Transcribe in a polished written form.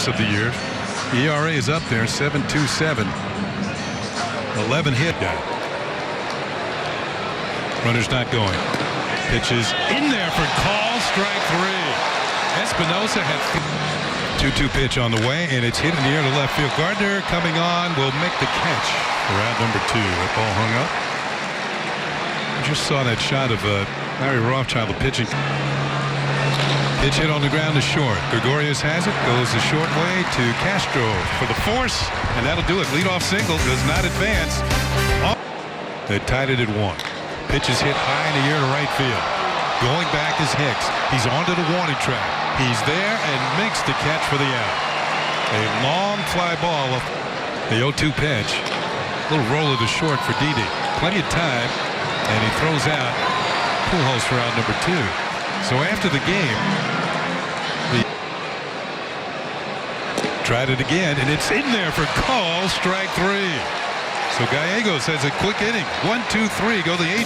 points of the year. ERA is up there, 7.27. 11 hit guy. Runner's not going. Pitches in there for call, strike 3. Espinosa had 2-2 pitch on the way, and it's hit in the air to left field. Gardner coming on will make the catch for out number 2. That ball hung up. I just saw that shot of Larry Rothschild, the pitching. Pitch hit on the ground to short. Gregorius has it, goes the short way to Castro for the force, and that'll do it. Leadoff single, does not advance. They tied it at 1. Pitch is hit high in the air to right field. Going back is Hicks. He's onto the warning track. He's there and makes the catch for the out. A long fly ball. The 0-2 pitch. A little roller to short for Didi. Plenty of time, and he throws out Pujols for out number 2. So after the game, he tried it again, and it's in there for call, strike 3. So Gallegos has a quick inning. 1, 2, 3, go the 8.